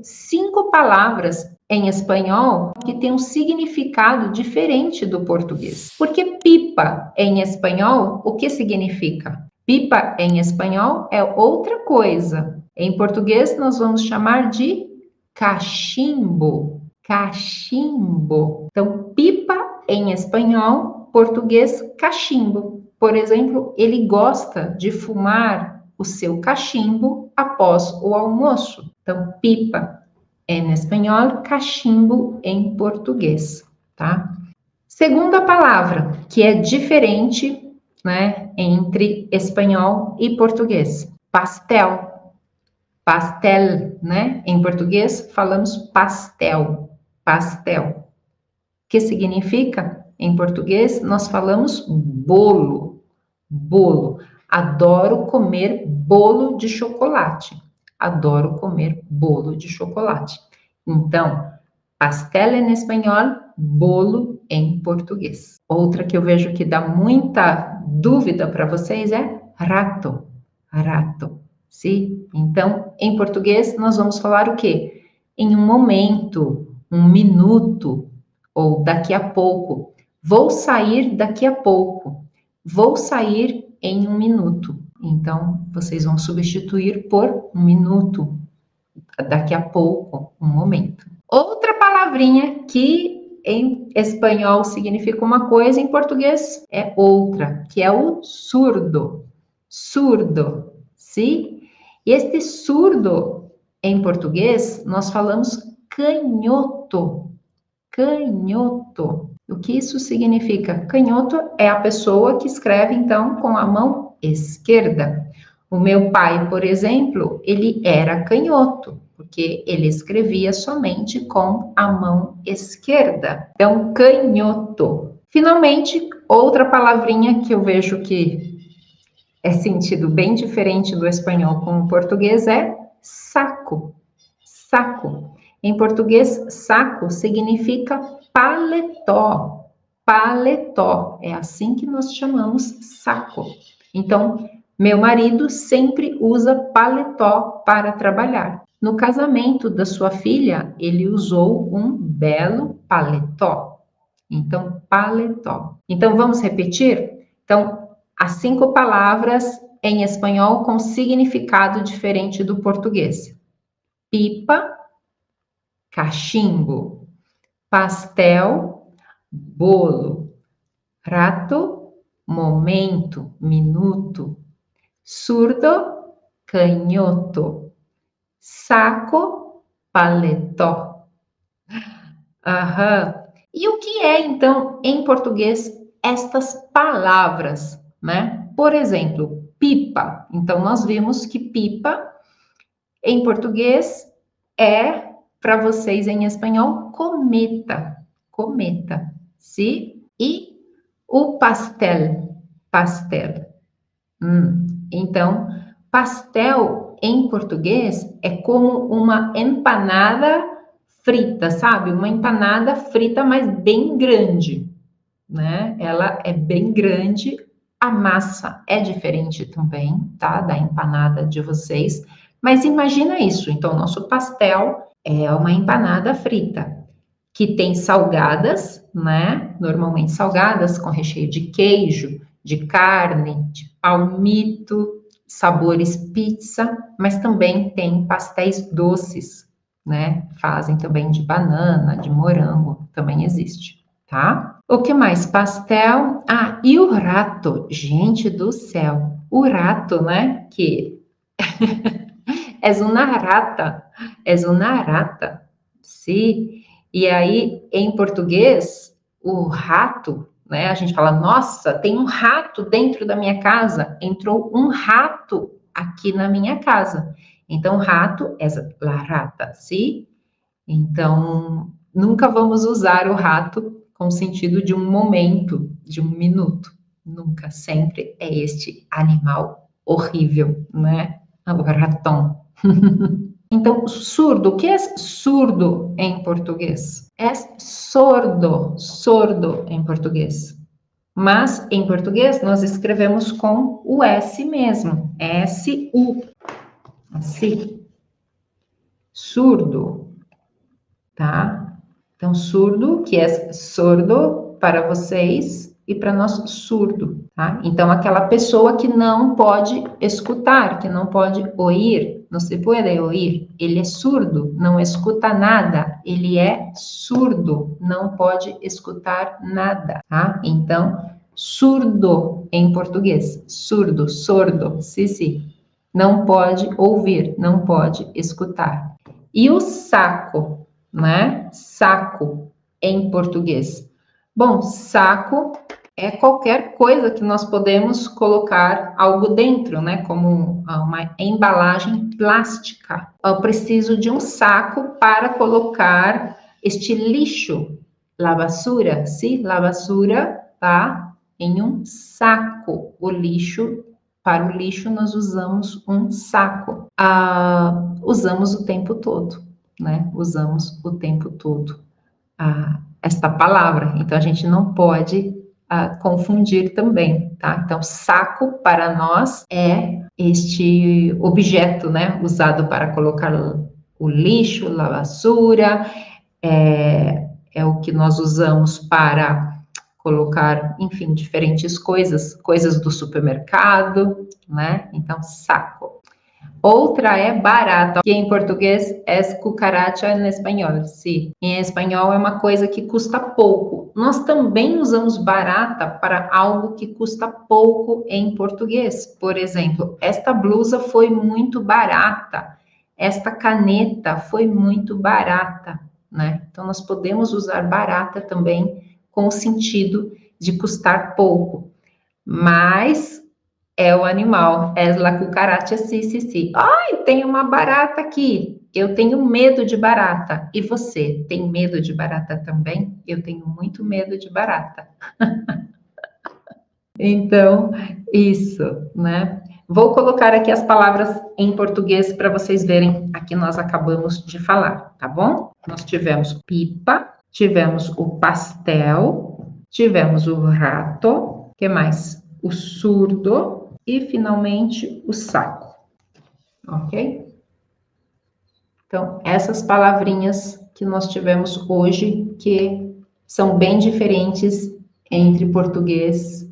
5 palavras em espanhol que têm um significado diferente do português. Porque pipa em espanhol, o que significa? Pipa em espanhol é outra coisa. Em português, nós vamos chamar de cachimbo. Cachimbo. Então, pipa em espanhol, português, cachimbo. Por exemplo, ele gosta de fumar o seu cachimbo após o almoço. Então, pipa em espanhol, cachimbo em português, tá? Segunda palavra, que é diferente, né, entre espanhol e português. Pastel. Pastel, né? Em português, falamos pastel. Pastel. Que significa? Em português, nós falamos bolo. Bolo. Adoro comer bolo de chocolate. Adoro comer bolo de chocolate. Então, pastel em espanhol, bolo em português. Outra que eu vejo que dá muita dúvida para vocês é rato. Rato. Sim? Então, em português, nós vamos falar o quê? Em um momento, um minuto, ou daqui a pouco. Vou sair daqui a pouco. Vou sair em um minuto. Então, vocês vão substituir por um minuto. Daqui a pouco, um momento. Outra palavrinha que em espanhol significa uma coisa, em português é outra, que é o surdo. Surdo, sim? E este surdo, em português, nós falamos canhoto. Canhoto. O que isso significa? Canhoto é a pessoa que escreve, então, com a mão esquerda. O meu pai, por exemplo, ele era canhoto, porque ele escrevia somente com a mão esquerda. Então, canhoto. Finalmente, outra palavrinha que eu vejo que é sentido bem diferente do espanhol com o português é saco. Saco. Em português, saco significa paletó. Paletó. É assim que nós chamamos saco. Então, meu marido sempre usa paletó para trabalhar. No casamento da sua filha, ele usou um belo paletó. Então, paletó. Então, vamos repetir? Então, as 5 palavras em espanhol com significado diferente do português. Pipa, cachimbo, pastel, bolo, rato, momento, minuto, surdo, canhoto, saco, paletó. Aham. E o que é, então, em português, estas palavras, né? Por exemplo, pipa. Então, nós vimos que pipa, em português, é, para vocês em espanhol, cometa. Cometa, sim? E o pastel, pastel. Então, pastel em português é como uma empanada frita, sabe? Uma empanada frita, mas bem grande, né? Ela é bem grande, a massa é diferente também, tá? Da empanada de vocês, mas imagina isso. Então, nosso pastel é uma empanada frita, que tem salgadas, né? Normalmente salgadas com recheio de queijo, de carne, de palmito, sabores pizza, mas também tem pastéis doces, né? Fazem também de banana, de morango, também existe, tá? O que mais? Pastel. Ah, e o rato. Gente do céu. O rato, né? Que é uma rata. É uma rata. Sim. E aí, em português, o rato, né? A gente fala, nossa, tem um rato dentro da minha casa. Entrou um rato aqui na minha casa. Então, rato é la rata, sim? Então, nunca vamos usar o rato com o sentido de um momento, de um minuto. Nunca, sempre é este animal horrível, né? O ratão. Então, surdo, o que é surdo em português? É sordo, sordo em português. Mas, em português, nós escrevemos com o S mesmo, S-U, assim. surdo, tá? Então, surdo, que é sordo para vocês e para nós, surdo, tá? Então, aquela pessoa que não pode escutar, que não pode ouvir, não se pode ouvir, ele é surdo, não escuta nada, ele é surdo, não pode escutar nada, tá? Então, surdo em português, surdo, sordo, sim, não pode ouvir, não pode escutar. E o saco, né? Saco em português. Bom, saco é qualquer coisa que nós podemos colocar algo dentro, né? Como uma embalagem plástica. Eu preciso de um saco para colocar este lixo, la basura, sim? La basura tá em um saco. O lixo, para o lixo, nós usamos um saco. Usamos o tempo todo, né? Usamos o tempo todo esta palavra. Então, a gente não pode confundir também, tá? Então, saco para nós é este objeto, né? Usado para colocar o lixo, a basura, é o que nós usamos para colocar, enfim, diferentes coisas do supermercado, né? Então, saco. Outra é barata, que em português é cucaracha em espanhol, sim. Em espanhol é uma coisa que custa pouco. Nós também usamos barata para algo que custa pouco em português. Por exemplo, esta blusa foi muito barata. Esta caneta foi muito barata, né? Então, nós podemos usar barata também com o sentido de custar pouco. Mas é o animal, é la cucaracha, sim. Ai, tem uma barata aqui. Eu tenho medo de barata. E você, tem medo de barata também? Eu tenho muito medo de barata. Então, isso, né? Vou colocar aqui as palavras em português para vocês verem a que nós acabamos de falar, tá bom? Nós tivemos pipa, tivemos o pastel, tivemos o rato, que mais? O surdo e, finalmente, o saco, ok? Então, essas palavrinhas que nós tivemos hoje, que são bem diferentes entre português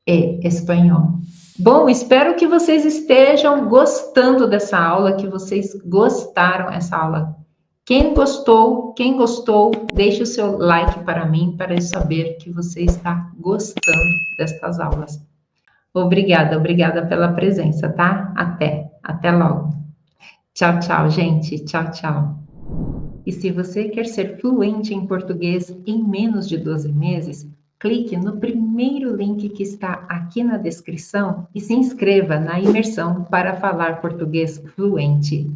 e espanhol. Bom, espero que vocês estejam gostando dessa aula, que vocês gostaram dessa aula. Quem gostou, deixe o seu like para mim, para eu saber que você está gostando destas aulas. Obrigada pela presença, tá? Até logo. Tchau, gente. Tchau. E se você quer ser fluente em português em menos de 12 meses, clique no primeiro link que está aqui na descrição e se inscreva na imersão para falar português fluente.